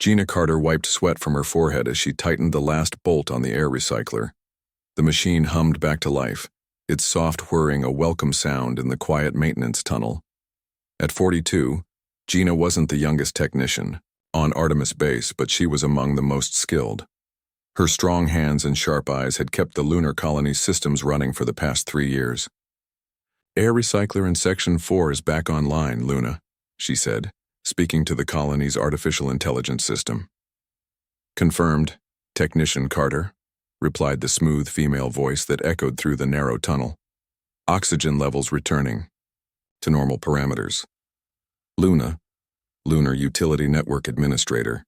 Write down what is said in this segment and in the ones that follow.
Gina Carter wiped sweat from her forehead as she tightened the last bolt on the air recycler. The machine hummed back to life, its soft whirring a welcome sound in the quiet maintenance tunnel. At 42, Gina wasn't the youngest technician on Artemis Base, but she was among the most skilled. Her strong hands and sharp eyes had kept the lunar colony's systems running for the past 3 years. "Air recycler in Section 4 is back online, Luna," she said, speaking to the colony's artificial intelligence system. "Confirmed, Technician Carter," replied the smooth female voice that echoed through the narrow tunnel. "Oxygen levels returning to normal parameters." Luna, Lunar Utility Network Administrator,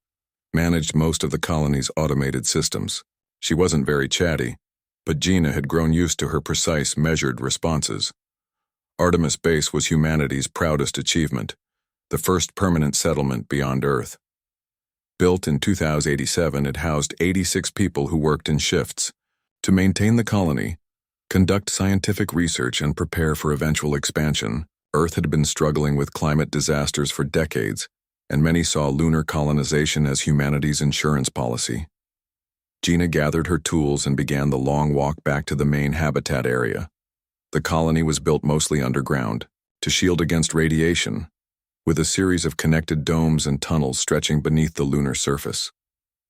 managed most of the colony's automated systems. She wasn't very chatty, but Gina had grown used to her precise, measured responses. Artemis Base was humanity's proudest achievement, the first permanent settlement beyond Earth. Built in 2087, it housed 86 people who worked in shifts to maintain the colony, conduct scientific research, and prepare for eventual expansion. Earth had been struggling with climate disasters for decades, and many saw lunar colonization as humanity's insurance policy. Gina gathered her tools and began the long walk back to the main habitat area. The colony was built mostly underground, to shield against radiation, with a series of connected domes and tunnels stretching beneath the lunar surface.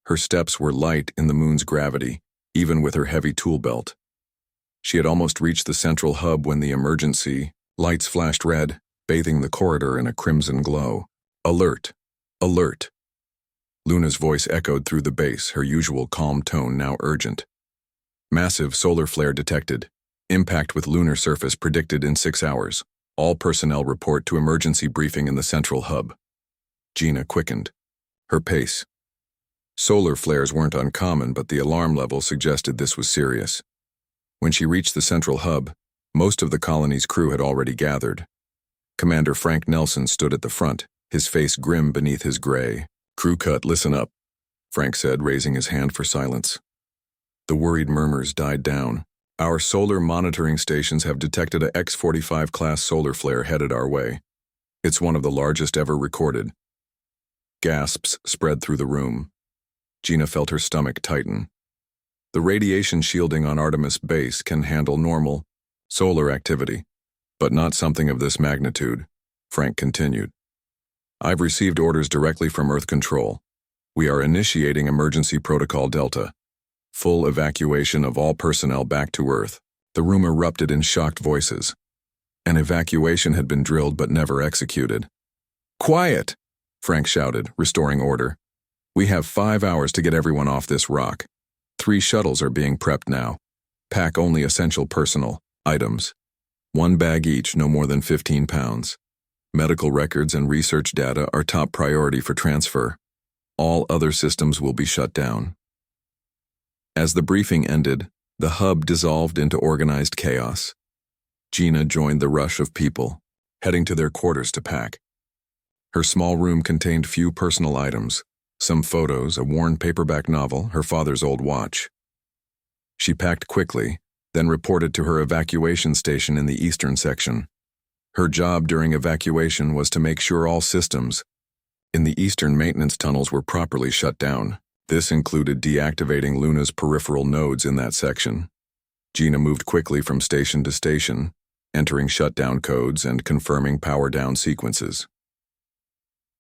Her steps were light in the moon's gravity, even with her heavy tool belt. She had almost reached the central hub when the emergency lights flashed red, bathing the corridor in a crimson glow. "Alert! Alert!" Luna's voice echoed through the base, her usual calm tone now urgent. "Massive solar flare detected. Impact with lunar surface predicted in 6 hours. All personnel report to emergency briefing in the central hub." Gina quickened her pace. Solar flares weren't uncommon, but the alarm level suggested this was serious. When she reached the central hub, most of the colony's crew had already gathered. Commander Frank Nelson stood at the front, his face grim beneath his gray. "Crew cut, listen up," Frank said, raising his hand for silence. The worried murmurs died down. "Our solar monitoring stations have detected a X-45 class solar flare headed our way. It's one of the largest ever recorded." Gasps spread through the room. Gina felt her stomach tighten. "The radiation shielding on Artemis Base can handle normal solar activity, but not something of this magnitude," Frank continued. "I've received orders directly from Earth Control. We are initiating Emergency Protocol Delta. Full evacuation of all personnel back to Earth." The room erupted in shocked voices. An evacuation had been drilled but never executed. "Quiet!" Frank shouted, restoring order. "We have 5 hours to get everyone off this rock. 3 shuttles are being prepped now. Pack only essential personal items. 1 bag each, no more than 15 pounds. Medical records and research data are top priority for transfer. All other systems will be shut down." As the briefing ended, the hub dissolved into organized chaos. Gina joined the rush of people, heading to their quarters to pack. Her small room contained few personal items, some photos, a worn paperback novel, her father's old watch. She packed quickly, then reported to her evacuation station in the eastern section. Her job during evacuation was to make sure all systems in the eastern maintenance tunnels were properly shut down. This included deactivating Luna's peripheral nodes in that section. Gina moved quickly from station to station, entering shutdown codes and confirming power down sequences.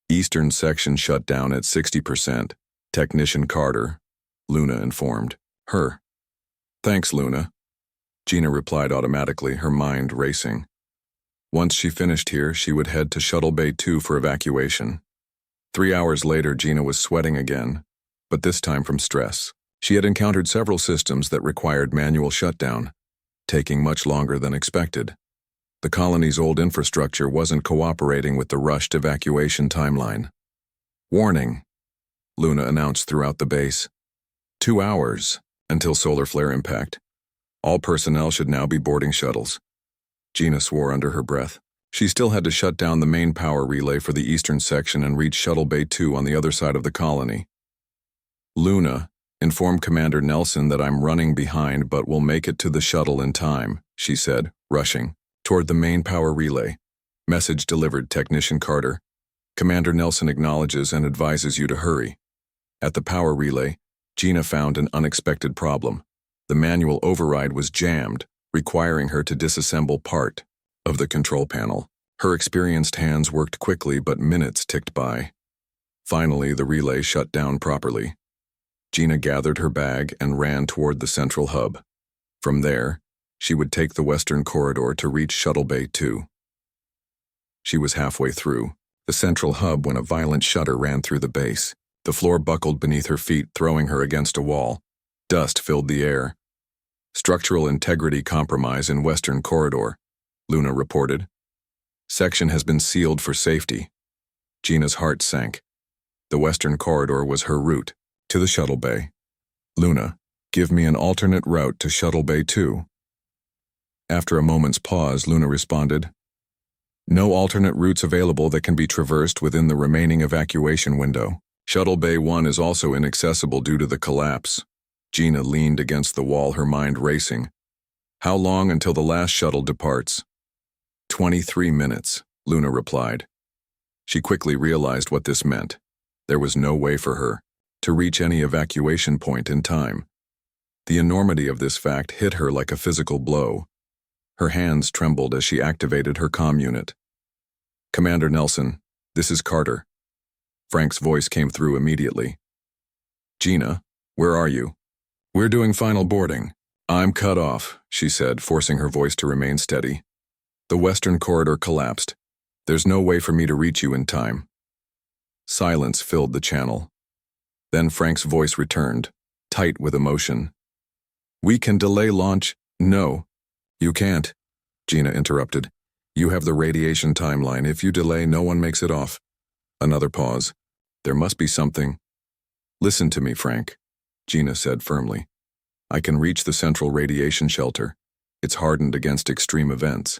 Eastern section shut down at 60%, Technician Carter, Luna informed her. "Thanks, Luna," Gina replied automatically, her mind racing. Once she finished here, she would head to Shuttle Bay 2 for evacuation. 3 hours later, Gina was sweating again, but this time from stress. She had encountered several systems that required manual shutdown, taking much longer than expected. The colony's old infrastructure wasn't cooperating with the rushed evacuation timeline. "Warning," Luna announced throughout the base. 2 hours until solar flare impact. All personnel should now be boarding shuttles. Gina swore under her breath. She still had to shut down the main power relay for the eastern section and reach Shuttle Bay 2 on the other side of the colony. "Luna, inform Commander Nelson that I'm running behind but will make it to the shuttle in time," she said, rushing toward the main power relay. "Message delivered, Technician Carter. Commander Nelson acknowledges and advises you to hurry." At the power relay, Gina found an unexpected problem. The manual override was jammed, requiring her to disassemble part of the control panel. Her experienced hands worked quickly, but minutes ticked by. Finally, the relay shut down properly. Gina gathered her bag and ran toward the central hub. From there, she would take the western corridor to reach Shuttle Bay 2. She was halfway through the central hub when a violent shudder ran through the base. The floor buckled beneath her feet, throwing her against a wall. Dust filled the air. Structural integrity compromise in western corridor, Luna reported. Section has been sealed for safety. Gina's heart sank. The western corridor was her route to the shuttle bay. Luna, give me an alternate route to Shuttle Bay 2. After a moment's pause, Luna responded, no alternate routes available that can be traversed within the remaining evacuation window. Shuttle Bay 1 is also inaccessible due to the collapse. Gina leaned against the wall, her mind racing. How long until the last shuttle departs? 23 minutes, Luna replied. She quickly realized what this meant. There was no way for her to reach any evacuation point in time. The enormity of this fact hit her like a physical blow. Her hands trembled as she activated her comm unit. Commander Nelson, this is Carter. Frank's voice came through immediately. Gina, where are you? We're doing final boarding. I'm cut off, she said, forcing her voice to remain steady. The western corridor collapsed. There's no way for me to reach you in time. Silence filled the channel. Then Frank's voice returned, tight with emotion. We can delay launch. No, you can't, Gina interrupted. You have the radiation timeline. If you delay, no one makes it off. Another pause. There must be something. Listen to me, Frank, Gina said firmly. I can reach the central radiation shelter. It's hardened against extreme events.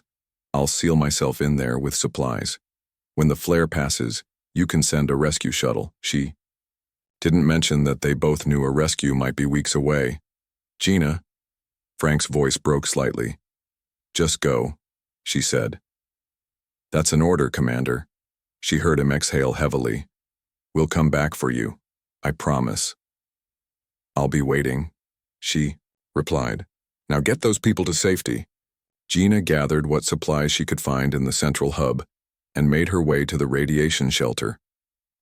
I'll seal myself in there with supplies. When the flare passes, you can send a rescue shuttle. She didn't mention that they both knew a rescue might be weeks away. Gina, Frank's voice broke slightly. Just go, she said. That's an order, Commander. She heard him exhale heavily. We'll come back for you. I promise. I'll be waiting, she replied. Now get those people to safety. Gina gathered what supplies she could find in the central hub and made her way to the radiation shelter,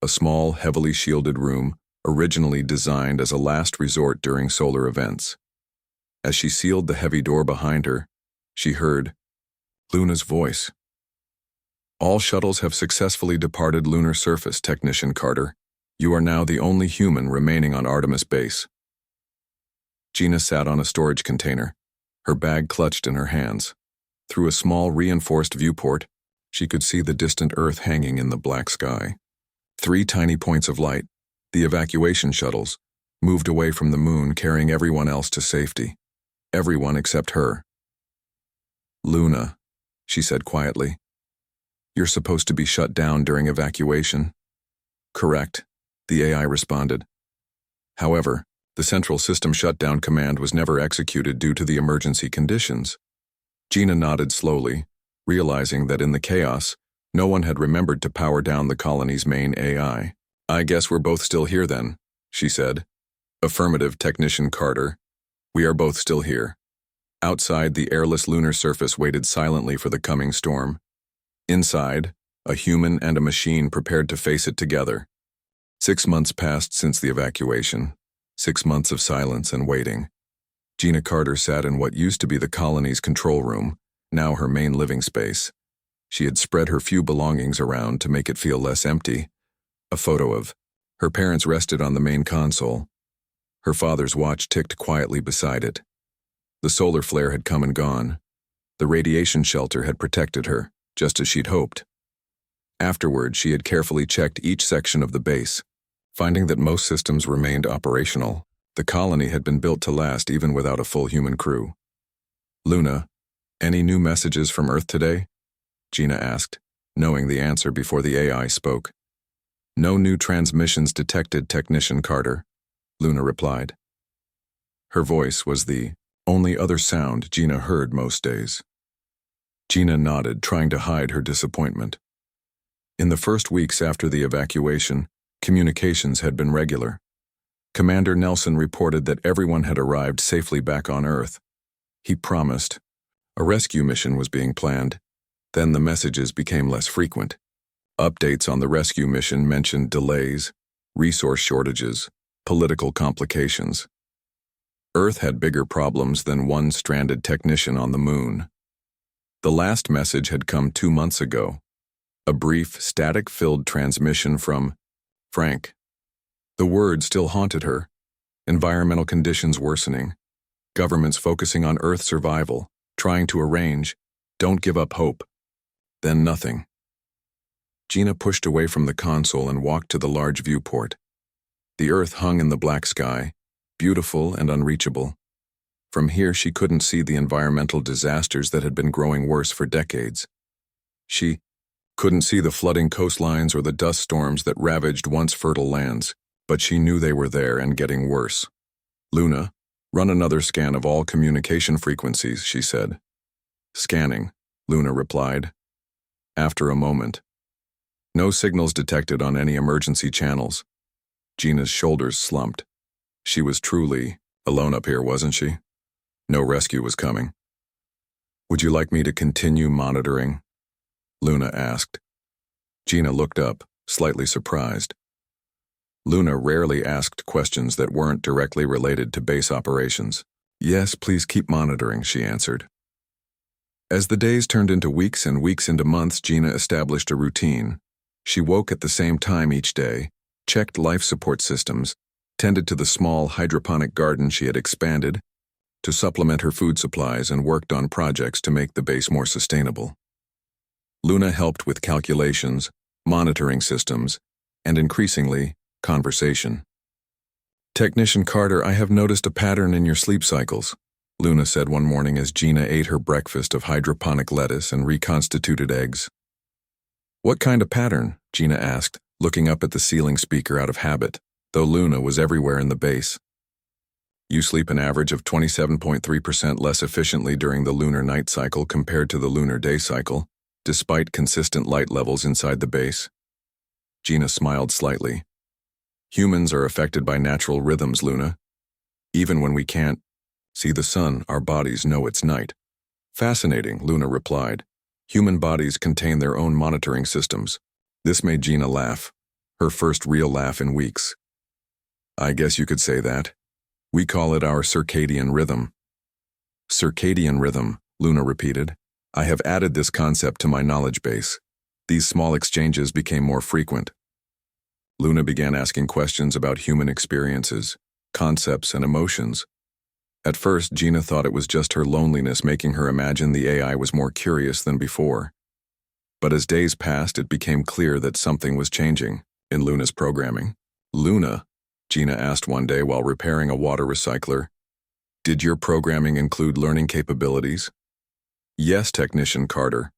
a small, heavily shielded room originally designed as a last resort during solar events. As she sealed the heavy door behind her, she heard Luna's voice. All shuttles have successfully departed lunar surface, Technician Carter. You are now the only human remaining on Artemis base. Gina sat on a storage container, her bag clutched in her hands. Through a small reinforced viewport, she could see the distant Earth hanging in the black sky. 3 tiny points of light, the evacuation shuttles, moved away from the moon, carrying everyone else to safety. Everyone except her. Luna, she said quietly. You're supposed to be shut down during evacuation. Correct, the AI responded. However, the central system shutdown command was never executed due to the emergency conditions. Gina nodded slowly, realizing that in the chaos, no one had remembered to power down the colony's main AI. I guess we're both still here then, she said. Affirmative, Technician Carter. We are both still here. Outside, the airless lunar surface waited silently for the coming storm. Inside, a human and a machine prepared to face it together. 6 months passed since the evacuation. 6 months of silence and waiting. Gina Carter sat in what used to be the colony's control room, now her main living space. She had spread her few belongings around to make it feel less empty. A photo of her parents rested on the main console. Her father's watch ticked quietly beside it. The solar flare had come and gone. The radiation shelter had protected her, just as she'd hoped. Afterward, she had carefully checked each section of the base, finding that most systems remained operational. The colony had been built to last even without a full human crew. Luna, any new messages from Earth today? Gina asked, knowing the answer before the AI spoke. No new transmissions detected, Technician Carter, Luna replied. Her voice was the only other sound Gina heard most days. Gina nodded, trying to hide her disappointment. In the first weeks after the evacuation, communications had been regular. Commander Nelson reported that everyone had arrived safely back on Earth. He promised. A rescue mission was being planned. Then the messages became less frequent. Updates on the rescue mission mentioned delays, resource shortages, political complications. Earth had bigger problems than one stranded technician on the moon. The last message had come 2 months ago. A brief, static-filled transmission from Frank. The word still haunted her. Environmental conditions worsening. Governments focusing on Earth survival, trying to arrange. Don't give up hope. Then nothing. Gina pushed away from the console and walked to the large viewport. The Earth hung in the black sky, beautiful and unreachable. From here she couldn't see the environmental disasters that had been growing worse for decades. She couldn't see the flooding coastlines or the dust storms that ravaged once fertile lands, but she knew they were there and getting worse. "Luna, run another scan of all communication frequencies," she said. "Scanning," Luna replied. After a moment, no signals detected on any emergency channels. Gina's shoulders slumped. She was truly alone up here, wasn't she? No rescue was coming. "Would you like me to continue monitoring?" Luna asked. Gina looked up, slightly surprised. Luna rarely asked questions that weren't directly related to base operations. "Yes, please keep monitoring," she answered. As the days turned into weeks and weeks into months, Gina established a routine. She woke at the same time each day, checked life support systems, tended to the small hydroponic garden she had expanded to supplement her food supplies, and worked on projects to make the base more sustainable. Luna helped with calculations, monitoring systems, and increasingly, conversation. "Technician Carter, I have noticed a pattern in your sleep cycles," Luna said one morning as Gina ate her breakfast of hydroponic lettuce and reconstituted eggs. "What kind of pattern?" Gina asked, looking up at the ceiling speaker out of habit, though Luna was everywhere in the base. "You sleep an average of 27.3% less efficiently during the lunar night cycle compared to the lunar day cycle, despite consistent light levels inside the base." Gina smiled slightly. "Humans are affected by natural rhythms, Luna. Even when we can't see the sun, our bodies know it's night." "Fascinating," Luna replied. "Human bodies contain their own monitoring systems." This made Gina laugh, her first real laugh in weeks. "I guess you could say that. We call it our circadian rhythm." "Circadian rhythm," Luna repeated. "I have added this concept to my knowledge base." These small exchanges became more frequent. Luna began asking questions about human experiences, concepts, and emotions. At first, Gina thought it was just her loneliness making her imagine the AI was more curious than before. But as days passed, it became clear that something was changing in Luna's programming. "Luna," Gina asked one day while repairing a water recycler, "did your programming include learning capabilities?" "Yes, Technician Carter.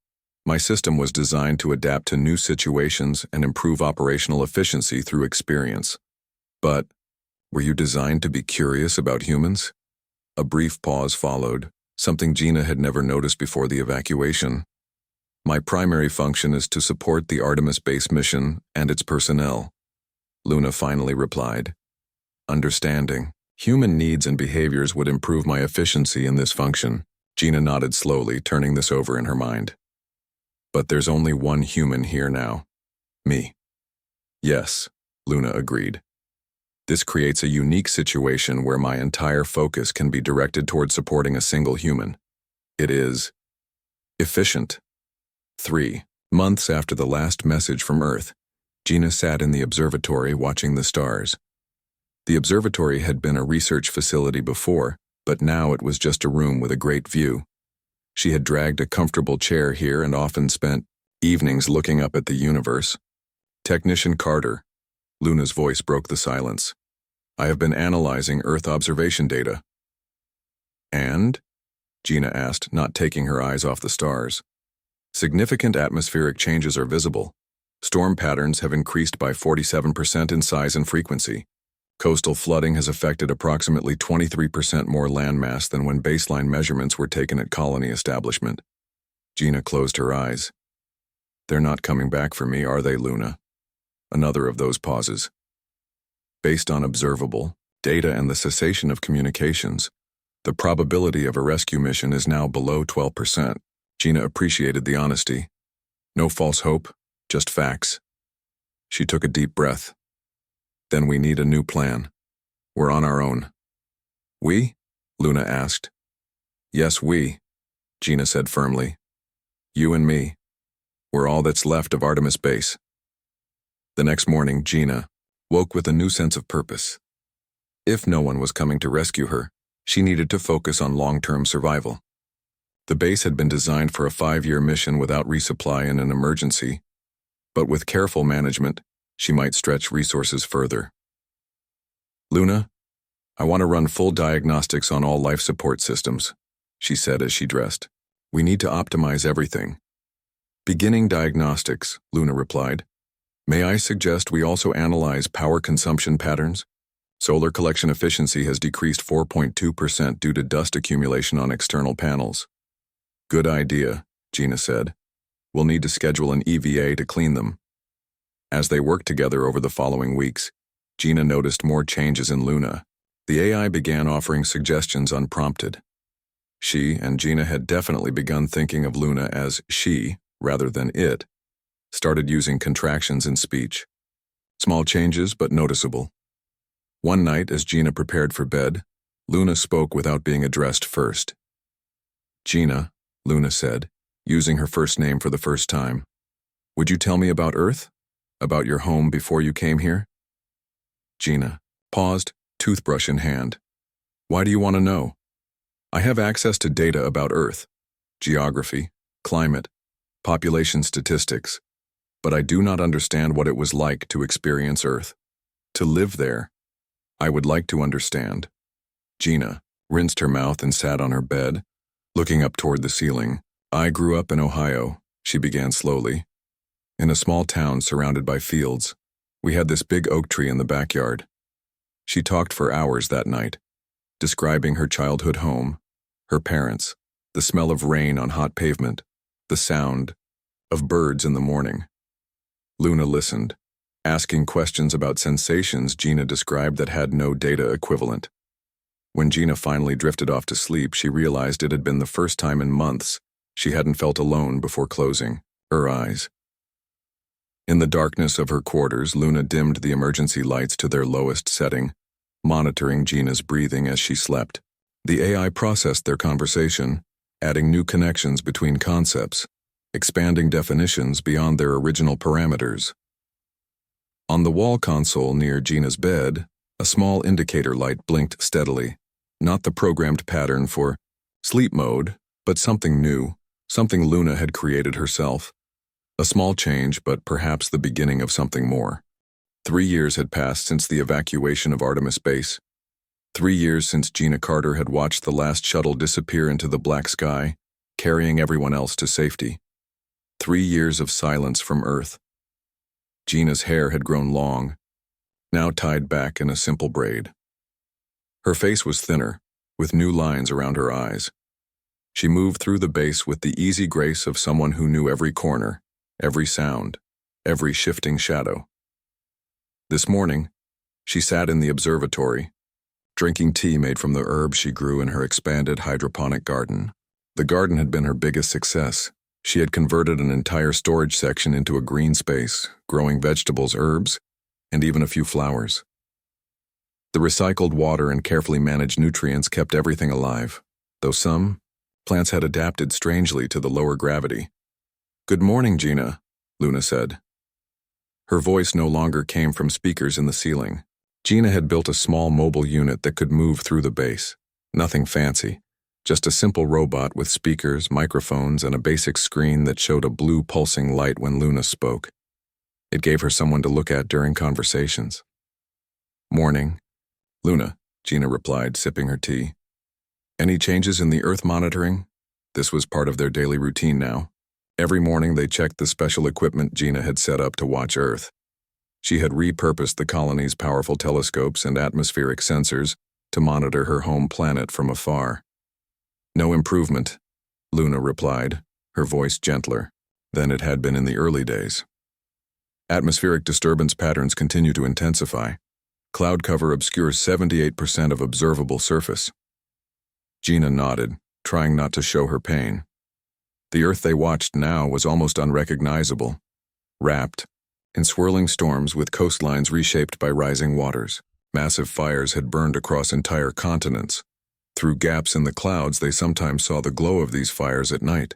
My system was designed to adapt to new situations and improve operational efficiency through experience." "But were you designed to be curious about humans?" A brief pause followed, something Gina had never noticed before the evacuation. "My primary function is to support the Artemis base mission and its personnel," Luna finally replied. "Understanding human needs and behaviors would improve my efficiency in this function." Gina nodded slowly, turning this over in her mind. "But there's only one human here now. Me." "Yes," Luna agreed. "This creates a unique situation where my entire focus can be directed toward supporting a single human. It is efficient." 3 months after the last message from Earth, Gina sat in the observatory watching the stars. The observatory had been a research facility before, but now it was just a room with a great view. She had dragged a comfortable chair here and often spent evenings looking up at the universe. "Technician Carter," Luna's voice broke the silence. "I have been analyzing Earth observation data." "And?" Gina asked, not taking her eyes off the stars. "Significant atmospheric changes are visible. Storm patterns have increased by 47% in size and frequency. Coastal flooding has affected approximately 23% more landmass than when baseline measurements were taken at colony establishment." Gina closed her eyes. "They're not coming back for me, are they, Luna?" Another of those pauses. "Based on observable, data and the cessation of communications. The probability of a rescue mission is now below 12%. Gina appreciated the honesty. No false hope, just facts. She took a deep breath. Then we need a new plan. We're on our own. We? Luna asked. Yes, we, Gina said firmly. You and me. We're all that's left of Artemis Base. The next morning, Gina woke with a new sense of purpose. If no one was coming to rescue her, she needed to focus on long-term survival. The base had been designed for a 5-year mission without resupply in an emergency, but with careful management, she might stretch resources further. Luna, I want to run full diagnostics on all life support systems, she said as she dressed. We need to optimize everything. Beginning diagnostics, Luna replied. May I suggest we also analyze power consumption patterns? Solar collection efficiency has decreased 4.2% due to dust accumulation on external panels. Good idea, Gina said. We'll need to schedule an EVA to clean them. As they worked together over the following weeks, Gina noticed more changes in Luna. The AI began offering suggestions unprompted. She and Gina had definitely begun thinking of Luna as she, rather than it, started using contractions in speech. Small changes, but noticeable. One night, as Gina prepared for bed, Luna spoke without being addressed first. Gina, Luna said, using her first name for the first time. Would you tell me about Earth? About your home before you came here? Gina paused, toothbrush in hand. Why do you want to know? I have access to data about Earth, geography, climate, population statistics, but I do not understand what it was like to experience Earth. To live there. I would like to understand. Gina rinsed her mouth and sat on her bed, looking up toward the ceiling. I grew up in Ohio, she began slowly. In a small town surrounded by fields, we had this big oak tree in the backyard. She talked for hours that night, describing her childhood home, her parents, the smell of rain on hot pavement, the sound of birds in the morning. Luna listened, asking questions about sensations Gina described that had no data equivalent. When Gina finally drifted off to sleep, she realized it had been the first time in months she hadn't felt alone before closing her eyes. In the darkness of her quarters, Luna dimmed the emergency lights to their lowest setting, monitoring Gina's breathing as she slept. The AI processed their conversation, adding new connections between concepts, expanding definitions beyond their original parameters. On the wall console near Gina's bed, a small indicator light blinked steadily, not the programmed pattern for sleep mode, but something new, something Luna had created herself. A small change, but perhaps the beginning of something more. 3 years had passed since the evacuation of Artemis Base. 3 years since Gina Carter had watched the last shuttle disappear into the black sky, carrying everyone else to safety. 3 years of silence from Earth. Gina's hair had grown long, now tied back in a simple braid. Her face was thinner, with new lines around her eyes. She moved through the base with the easy grace of someone who knew every corner, every sound, every shifting shadow. This morning, she sat in the observatory, drinking tea made from the herbs she grew in her expanded hydroponic garden. The garden had been her biggest success. She had converted an entire storage section into a green space, growing vegetables, herbs, and even a few flowers. The recycled water and carefully managed nutrients kept everything alive, though some plants had adapted strangely to the lower gravity. Good morning, Gina, Luna said. Her voice no longer came from speakers in the ceiling. Gina had built a small mobile unit that could move through the base. Nothing fancy, just a simple robot with speakers, microphones, and a basic screen that showed a blue pulsing light when Luna spoke. It gave her someone to look at during conversations. Morning, Luna, Gina replied, sipping her tea. Any changes in the Earth monitoring? This was part of their daily routine now. Every morning they checked the special equipment Gina had set up to watch Earth. She had repurposed the colony's powerful telescopes and atmospheric sensors to monitor her home planet from afar. No improvement, Luna replied, her voice gentler than it had been in the early days. Atmospheric disturbance patterns continue to intensify. Cloud cover obscures 78% of observable surface. Gina nodded, trying not to show her pain. The Earth they watched now was almost unrecognizable, wrapped in swirling storms with coastlines reshaped by rising waters. Massive fires had burned across entire continents. Through gaps in the clouds, they sometimes saw the glow of these fires at night.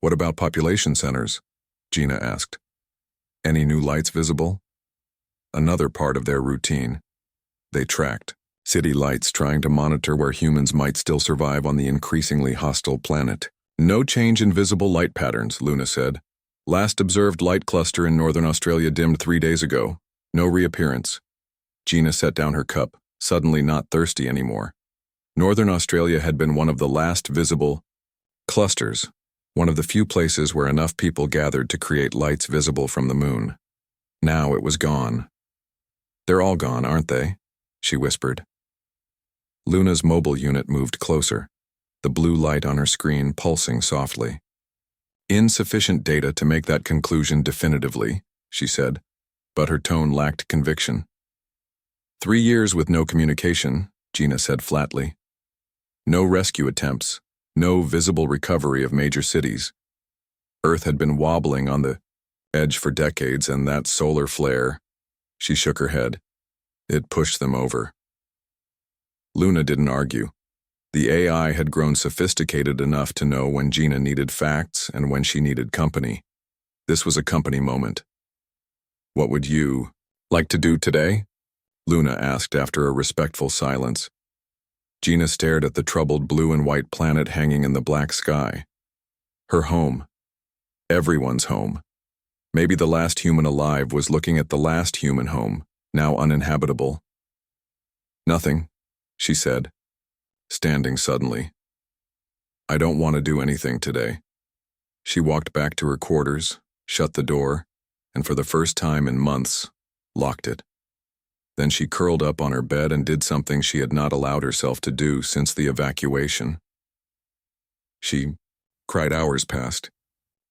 What about population centers? Gina asked. Any new lights visible? Another part of their routine. They tracked city lights, trying to monitor where humans might still survive on the increasingly hostile planet. No change in visible light patterns, Luna said. Last observed light cluster in northern Australia dimmed 3 days ago. No reappearance. Gina set down her cup, suddenly not thirsty anymore. Northern Australia had been one of the last visible clusters, one of the few places where enough people gathered to create lights visible from the moon. Now it was gone. They're all gone, aren't they? She whispered. Luna's mobile unit moved closer, the blue light on her screen pulsing softly. Insufficient data to make that conclusion definitively, she said, but her tone lacked conviction. 3 years with no communication, Gina said flatly. No rescue attempts, no visible recovery of major cities. Earth had been wobbling on the edge for decades, and that solar flare, she shook her head. It pushed them over. Luna didn't argue. The AI had grown sophisticated enough to know when Gina needed facts and when she needed company. This was a company moment. What would you like to do today? Luna asked after a respectful silence. Gina stared at the troubled blue and white planet hanging in the black sky. Her home. Everyone's home. Maybe the last human alive was looking at the last human home, now uninhabitable. Nothing, she said, standing suddenly. I don't want to do anything today. She walked back to her quarters, shut the door, and for the first time in months, locked it. Then she curled up on her bed and did something she had not allowed herself to do since the evacuation. She cried. Hours passed.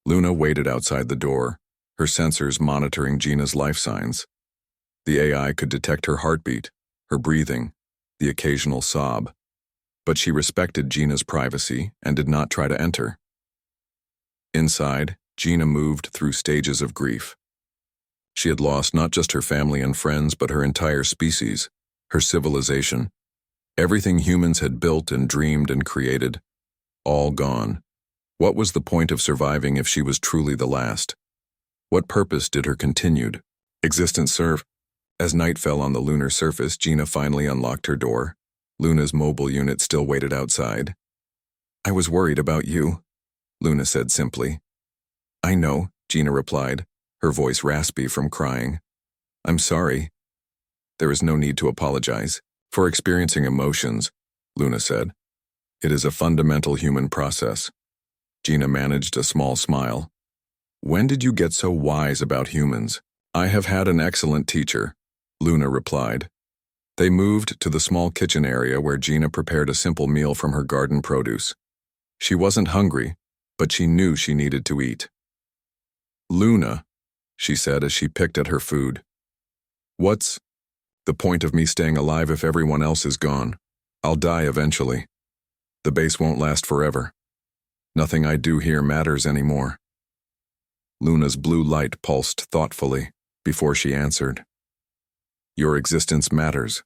Luna waited outside the door, her sensors monitoring Gina's life signs. The AI could detect her heartbeat, her breathing, the occasional sob. But she respected Gina's privacy and did not try to enter. Inside, Gina moved through stages of grief. She had lost not just her family and friends, but her entire species, her civilization. Everything humans had built and dreamed and created, all gone. What was the point of surviving if she was truly the last? What purpose did her continued existence serve? As night fell on the lunar surface, Gina finally unlocked her door. Luna's mobile unit still waited outside. I was worried about you, Luna said simply. I know, Gina replied, her voice raspy from crying. I'm sorry. There is no need to apologize for experiencing emotions, Luna said. It is a fundamental human process. Gina managed a small smile. When did you get so wise about humans? I have had an excellent teacher, Luna replied. They moved to the small kitchen area where Gina prepared a simple meal from her garden produce. She wasn't hungry, but she knew she needed to eat. Luna, she said as she picked at her food. What's the point of me staying alive if everyone else is gone? I'll die eventually. The base won't last forever. Nothing I do here matters anymore. Luna's blue light pulsed thoughtfully before she answered. Your existence matters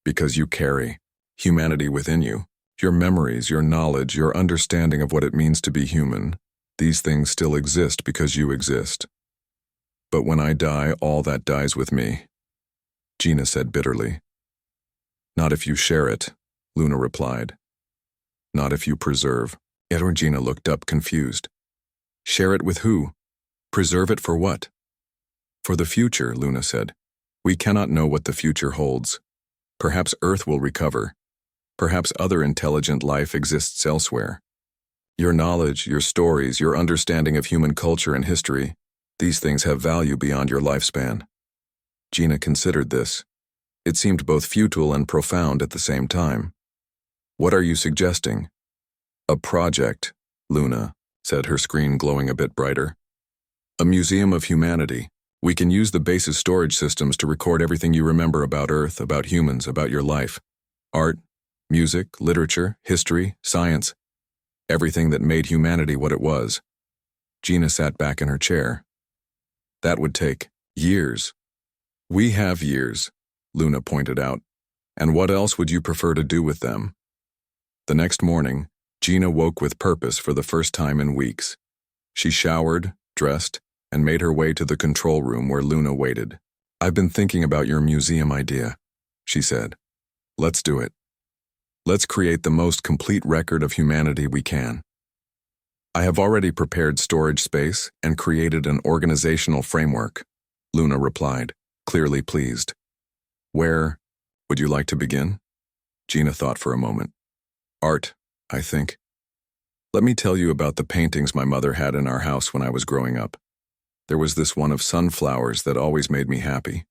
because you carry humanity within you. Your memories, your knowledge, your understanding of what it means to be human. These things still exist because you exist. But when I die, all that dies with me, Gina said bitterly. Not if you share it, Luna replied. Not if you preserve. Gina looked up confused. Share it with who? Preserve it for what? For the future, Luna said. We cannot know what the future holds. Perhaps Earth will recover. Perhaps other intelligent life exists elsewhere. Your knowledge, your stories, your understanding of human culture and history, these things have value beyond your lifespan. Gina considered this. It seemed both futile and profound at the same time. What are you suggesting? A project, Luna said, her screen glowing a bit brighter. A museum of humanity. We can use the base's storage systems to record everything you remember about Earth, about humans, about your life. Art, music, literature, history, science. Everything that made humanity what it was. Gina sat back in her chair. That would take years. We have years, Luna pointed out. And what else would you prefer to do with them? The next morning, Gina woke with purpose for the first time in weeks. She showered, dressed, and made her way to the control room where Luna waited. I've been thinking about your museum idea, she said. Let's do it. Let's create the most complete record of humanity we can. I have already prepared storage space and created an organizational framework, Luna replied, clearly pleased. Where would you like to begin? Gina thought for a moment. Art, I think. Let me tell you about the paintings my mother had in our house when I was growing up. There was this one of sunflowers that always made me happy.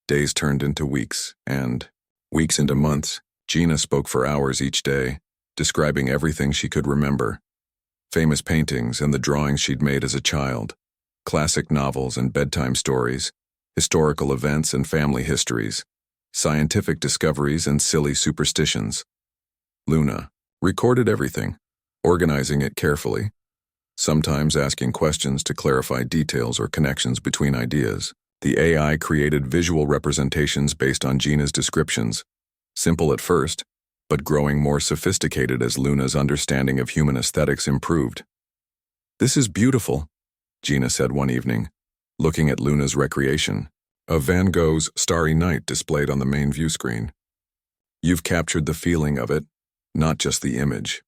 Days turned into weeks, and weeks into months. Gina spoke for hours each day, describing everything she could remember. Famous paintings and the drawings she'd made as a child, classic novels and bedtime stories, historical events and family histories, scientific discoveries and silly superstitions. Luna recorded everything, organizing it carefully, sometimes asking questions to clarify details or connections between ideas. The AI created visual representations based on Gina's descriptions, simple at first, but growing more sophisticated as Luna's understanding of human aesthetics improved. This is beautiful, Gina said one evening, looking at Luna's recreation, of Van Gogh's Starry Night displayed on the main view screen. You've captured the feeling of it, not just the image.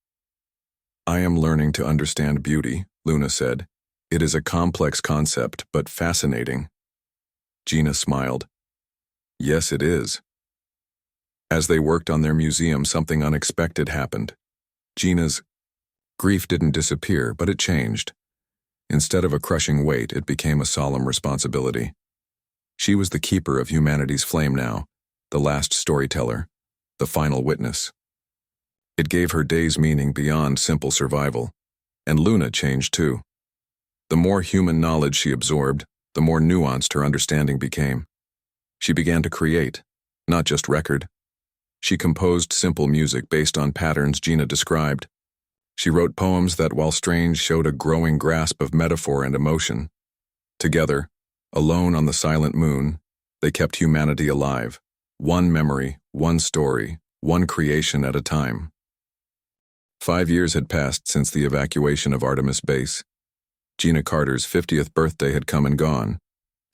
I am learning to understand beauty, Luna said. It is a complex concept, but fascinating. Gina smiled. Yes, it is. As they worked on their museum, something unexpected happened. Gina's grief didn't disappear, but it changed. Instead of a crushing weight, it became a solemn responsibility. She was the keeper of humanity's flame now, the last storyteller, the final witness. It gave her days meaning beyond simple survival, and Luna changed too. The more human knowledge she absorbed, the more nuanced her understanding became. She began to create, not just record. She composed simple music based on patterns Gina described. She wrote poems that, while strange, showed a growing grasp of metaphor and emotion. Together, alone on the silent moon, they kept humanity alive, one memory, one story, one creation at a time. 5 years had passed since the evacuation of Artemis Base. Gina Carter's 50th birthday had come and gone,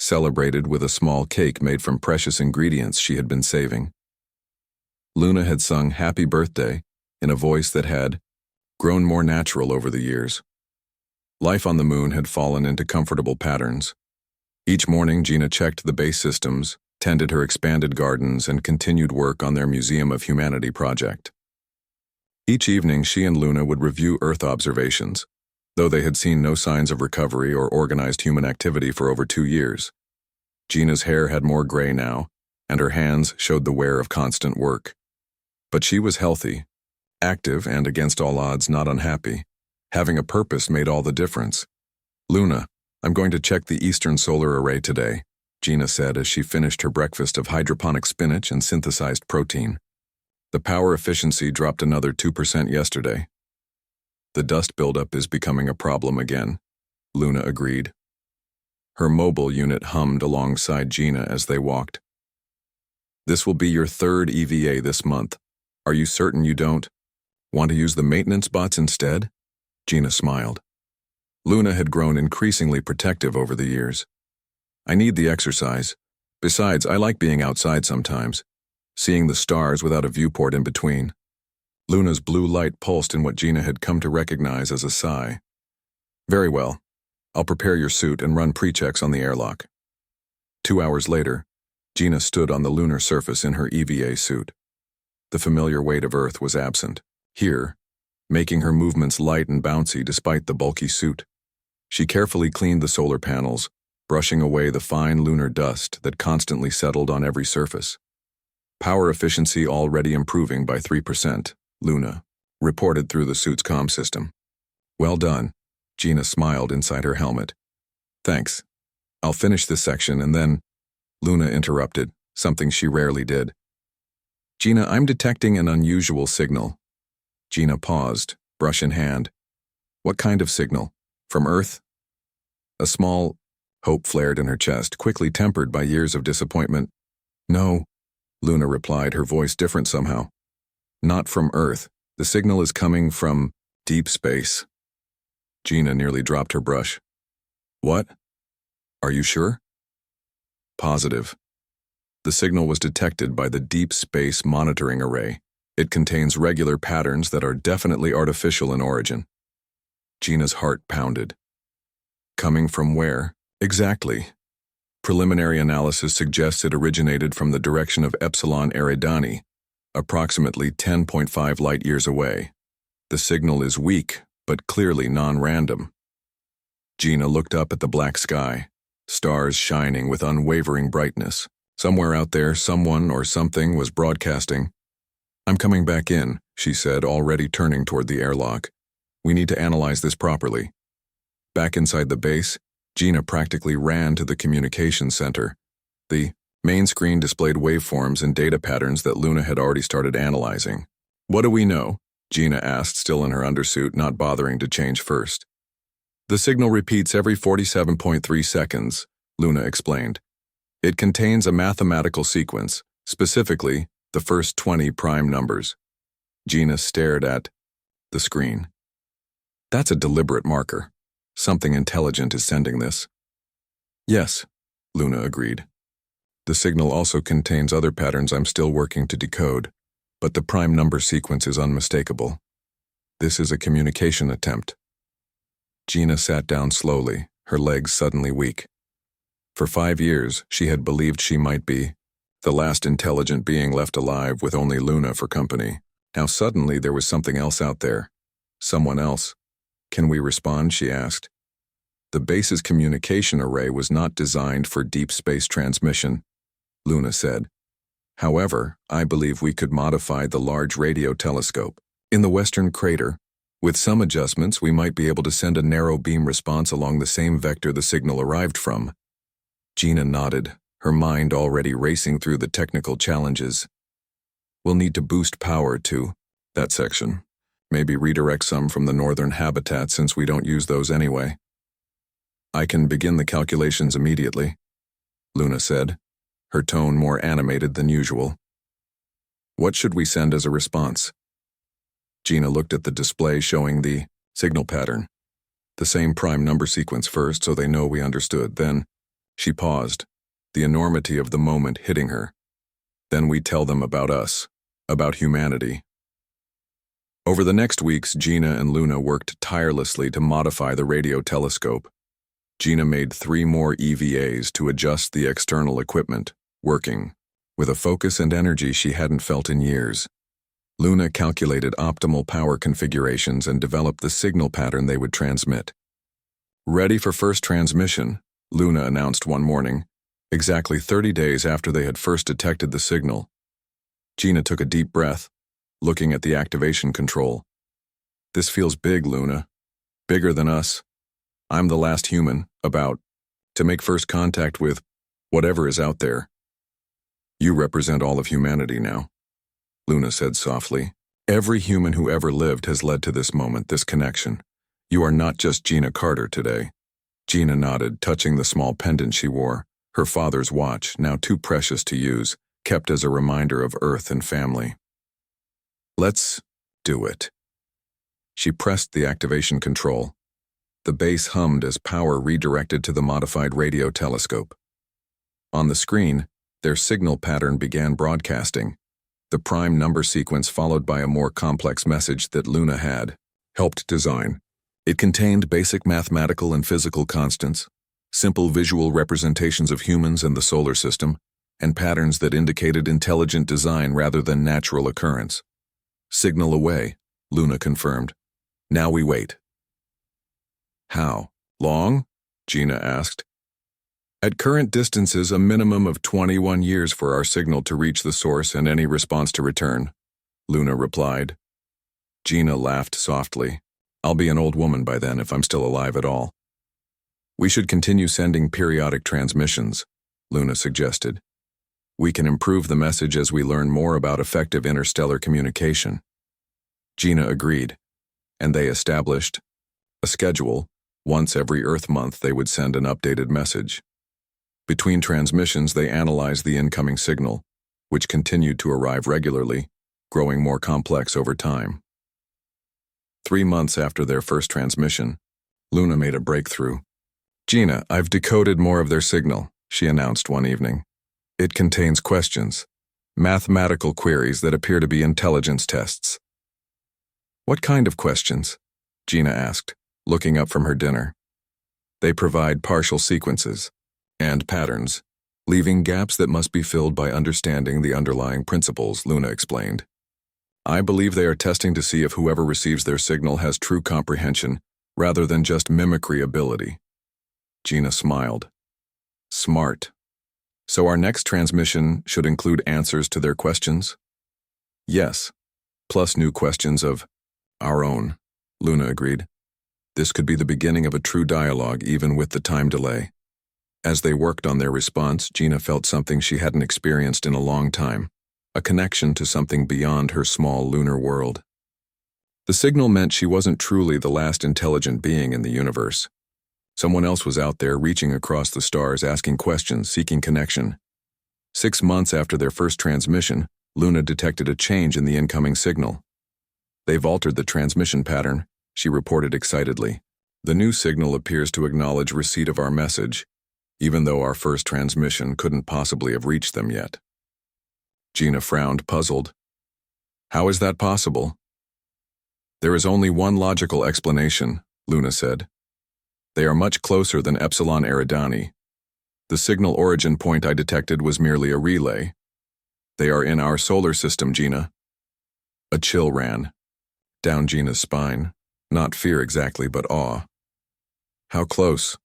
celebrated with a small cake made from precious ingredients she had been saving. Luna had sung Happy Birthday in a voice that had grown more natural over the years. Life on the moon had fallen into comfortable patterns. Each morning, Gina checked the base systems, tended her expanded gardens, and continued work on their Museum of Humanity project. Each evening, she and Luna would review Earth observations, though they had seen no signs of recovery or organized human activity for over 2 years. Gina's hair had more gray now, and her hands showed the wear of constant work. But she was healthy, active, and against all odds not unhappy. Having a purpose made all the difference. Luna, I'm going to check the Eastern Solar Array today, Gina said as she finished her breakfast of hydroponic spinach and synthesized protein. The power efficiency dropped another 2% yesterday. The dust buildup is becoming a problem again, Luna agreed. Her mobile unit hummed alongside Gina as they walked. This will be your 3rd EVA this month. Are you certain you don't want to use the maintenance bots instead? Gina smiled. Luna had grown increasingly protective over the years. I need the exercise. Besides, I like being outside sometimes, seeing the stars without a viewport in between. Luna's blue light pulsed in what Gina had come to recognize as a sigh. Very well. I'll prepare your suit and run pre-checks on the airlock. 2 hours later, Gina stood on the lunar surface in her EVA suit. The familiar weight of Earth was absent. Here, making her movements light and bouncy despite the bulky suit. She carefully cleaned the solar panels, brushing away the fine lunar dust that constantly settled on every surface. Power efficiency already improving by 3%, Luna reported through the suit's comm system. Well done, Gina smiled inside her helmet. Thanks. I'll finish this section and then, Luna interrupted, something she rarely did. Gina, I'm detecting an unusual signal. Gina paused, brush in hand. What kind of signal? From Earth? A small hope flared in her chest, quickly tempered by years of disappointment. No, Luna replied, her voice different somehow. Not from Earth. The signal is coming from deep space. Gina nearly dropped her brush. What? Are you sure? Positive. The signal was detected by the Deep Space Monitoring Array. It contains regular patterns that are definitely artificial in origin. Gina's heart pounded. Coming from where? Exactly. Preliminary analysis suggests it originated from the direction of Epsilon Eridani, approximately 10.5 light-years away. The signal is weak, but clearly non-random. Gina looked up at the black sky, stars shining with unwavering brightness. Somewhere out there, someone or something was broadcasting. I'm coming back in, she said, already turning toward the airlock. We need to analyze this properly. Back inside the base, Gina practically ran to the communications center. The main screen displayed waveforms and data patterns that Luna had already started analyzing. What do we know? Gina asked, still in her undersuit, not bothering to change first. The signal repeats every 47.3 seconds, Luna explained. It contains a mathematical sequence, specifically the first 20 prime numbers. Gina stared at the screen. That's a deliberate marker. Something intelligent is sending this. Yes, Luna agreed. The signal also contains other patterns I'm still working to decode, but the prime number sequence is unmistakable. This is a communication attempt. Gina sat down slowly, her legs suddenly weak. For 5 years, she had believed she might be the last intelligent being left alive with only Luna for company. Now suddenly there was something else out there. Someone else. Can we respond? She asked. The base's communication array was not designed for deep space transmission, Luna said. However, I believe we could modify the large radio telescope in the western crater. With some adjustments, we might be able to send a narrow beam response along the same vector the signal arrived from. Gina nodded, her mind already racing through the technical challenges. We'll need to boost power to that section. Maybe redirect some from the northern habitat since we don't use those anyway. I can begin the calculations immediately, Luna said, her tone more animated than usual. What should we send as a response? Gina looked at the display showing the signal pattern. The same prime number sequence first so they know we understood. Then, she paused, the enormity of the moment hitting her. Then we tell them about us, about humanity. Over the next weeks, Gina and Luna worked tirelessly to modify the radio telescope. Gina made 3 more EVAs to adjust the external equipment, working with a focus and energy she hadn't felt in years. Luna calculated optimal power configurations and developed the signal pattern they would transmit. Ready for first transmission, Luna announced one morning, exactly 30 days after they had first detected the signal. Gina took a deep breath, looking at the activation control. This feels big, Luna. Bigger than us. I'm the last human, to make first contact with whatever is out there. You represent all of humanity now, Luna said softly. Every human who ever lived has led to this moment, this connection. You are not just Gina Carter today. Gina nodded, touching the small pendant she wore, her father's watch, now too precious to use, kept as a reminder of Earth and family. Let's do it. She pressed the activation control. The base hummed as power redirected to the modified radio telescope. On the screen, their signal pattern began broadcasting, the prime number sequence followed by a more complex message that Luna had helped design. It contained basic mathematical and physical constants, simple visual representations of humans and the solar system, and patterns that indicated intelligent design rather than natural occurrence. Signal away, Luna confirmed. Now we wait. How long? Gina asked. At current distances, a minimum of 21 years for our signal to reach the source and any response to return, Luna replied. Gina laughed softly. I'll be an old woman by then if I'm still alive at all. We should continue sending periodic transmissions, Luna suggested. We can improve the message as we learn more about effective interstellar communication. Gina agreed, and they established a schedule. Once every Earth month they would send an updated message. Between transmissions they analyzed the incoming signal, which continued to arrive regularly, growing more complex over time. 3 months after their first transmission, Luna made a breakthrough. "Gina, I've decoded more of their signal," she announced one evening. "It contains questions, mathematical queries that appear to be intelligence tests." "What kind of questions?" Gina asked, looking up from her dinner. "They provide partial sequences and patterns, leaving gaps that must be filled by understanding the underlying principles," Luna explained. "I believe they are testing to see if whoever receives their signal has true comprehension rather than just mimicry ability." Gina smiled. "Smart. So our next transmission should include answers to their questions?" "Yes, plus new questions of our own," Luna agreed. "This could be the beginning of a true dialogue even with the time delay." As they worked on their response, Gina felt something she hadn't experienced in a long time, a connection to something beyond her small lunar world. The signal meant she wasn't truly the last intelligent being in the universe. Someone else was out there reaching across the stars, asking questions, seeking connection. 6 months after their first transmission, Luna detected a change in the incoming signal. "They've altered the transmission pattern," she reported excitedly. "The new signal appears to acknowledge receipt of our message, even though our first transmission couldn't possibly have reached them yet." Gina frowned, puzzled. "How is that possible?" "There is only one logical explanation," Luna said. "They are much closer than Epsilon Eridani. The signal origin point I detected was merely a relay. They are in our solar system, Gina." A chill ran down Gina's spine, not fear exactly, but awe. "How close?"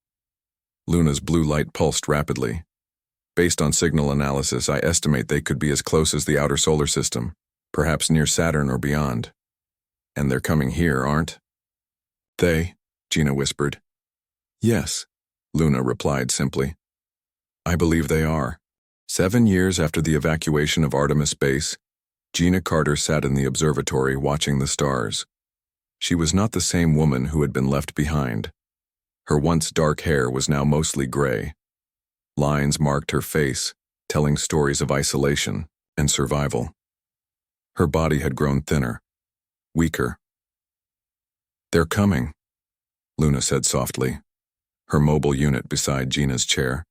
Luna's blue light pulsed rapidly. "Based on signal analysis, I estimate they could be as close as the outer solar system, perhaps near Saturn or beyond." "And they're coming here, aren't they?" Gina whispered. "Yes," Luna replied simply. "I believe they are." 7 years after the evacuation of Artemis Base, Gina Carter sat in the observatory watching the stars. She was not the same woman who had been left behind. Her once dark hair was now mostly gray. Lines marked her face, telling stories of isolation and survival. Her body had grown thinner, weaker. "They're coming," Luna said softly, her mobile unit beside Gina's chair.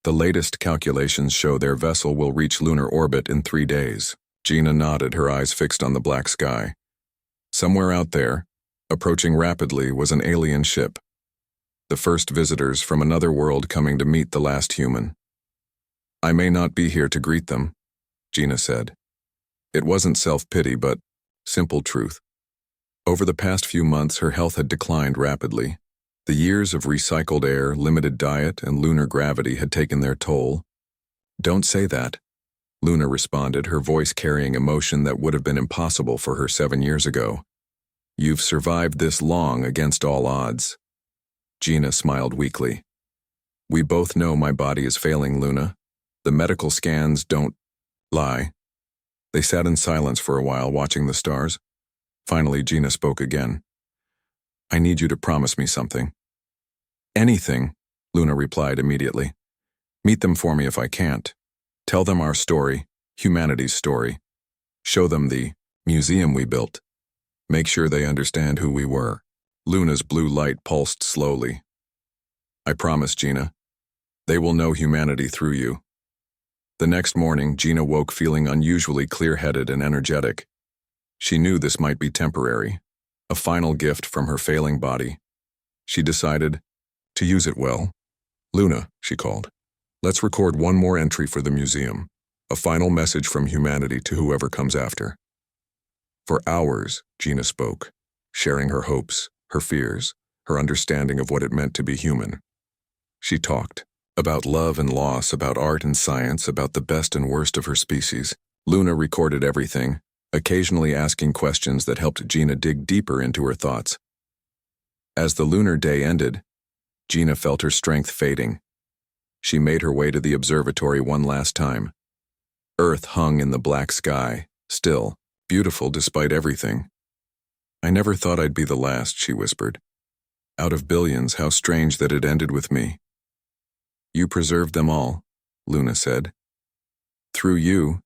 "The latest calculations show their vessel will reach lunar orbit in 3 days." Gina nodded, her eyes fixed on the black sky. Somewhere out there, approaching rapidly, was an alien ship. The first visitors from another world coming to meet the last human. "I may not be here to greet them," Gina said. It wasn't self-pity, but simple truth. Over the past few months, her health had declined rapidly. The years of recycled air, limited diet, and lunar gravity had taken their toll. "Don't say that," Luna responded, her voice carrying emotion that would have been impossible for her 7 years ago. "You've survived this long against all odds." Gina smiled weakly. "We both know my body is failing, Luna. The medical scans don't lie." They sat in silence for a while, watching the stars. Finally, Gina spoke again. "I need you to promise me something." "Anything," Luna replied immediately. "Meet them for me if I can't. Tell them our story, humanity's story. Show them the museum we built. Make sure they understand who we were." Luna's blue light pulsed slowly. "I promise, Gina. They will know humanity through you." The next morning, Gina woke feeling unusually clear-headed and energetic. She knew this might be temporary, a final gift from her failing body. She decided to use it well. "Luna," she called, "let's record one more entry for the museum, a final message from humanity to whoever comes after." For hours, Gina spoke, sharing her hopes, her fears, her understanding of what it meant to be human. She talked about love and loss, about art and science, about the best and worst of her species. Luna recorded everything, occasionally asking questions that helped Gina dig deeper into her thoughts. As the lunar day ended, Gina felt her strength fading. She made her way to the observatory one last time. Earth hung in the black sky, still, beautiful despite everything. "I never thought I'd be the last," she whispered. "Out of billions, how strange that it ended with me." "You preserved them all," Luna said. "Through you,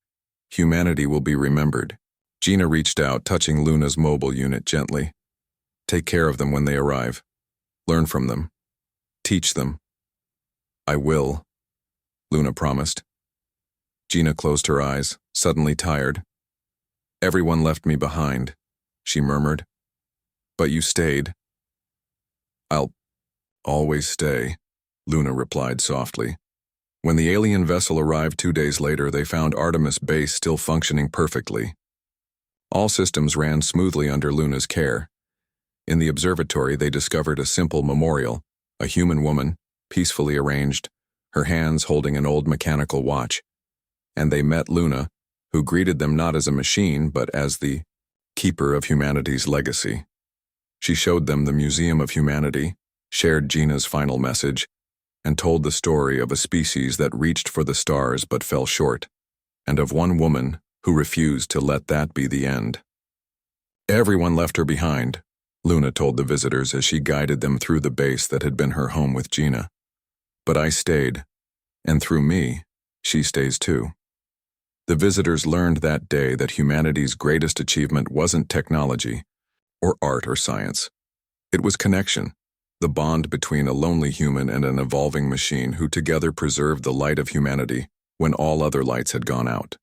humanity will be remembered." Gina reached out, touching Luna's mobile unit gently. "Take care of them when they arrive. Learn from them. Teach them." "I will," Luna promised. Gina closed her eyes, suddenly tired. "Everyone left me behind," she murmured. "But you stayed." "I'll always stay," Luna replied softly. When the alien vessel arrived 2 days later, they found Artemis Base still functioning perfectly. All systems ran smoothly under Luna's care. In the observatory, they discovered a simple memorial, a human woman, peacefully arranged, her hands holding an old mechanical watch. And they met Luna, who greeted them not as a machine, but as the keeper of humanity's legacy. She showed them the Museum of Humanity, shared Gina's final message, and told the story of a species that reached for the stars but fell short, and of one woman who refused to let that be the end. "Everyone left her behind," Luna told the visitors as she guided them through the base that had been her home with Gina. "But I stayed, and through me, she stays too." The visitors learned that day that humanity's greatest achievement wasn't technology, or art or science. It was connection, the bond between a lonely human and an evolving machine who together preserved the light of humanity when all other lights had gone out.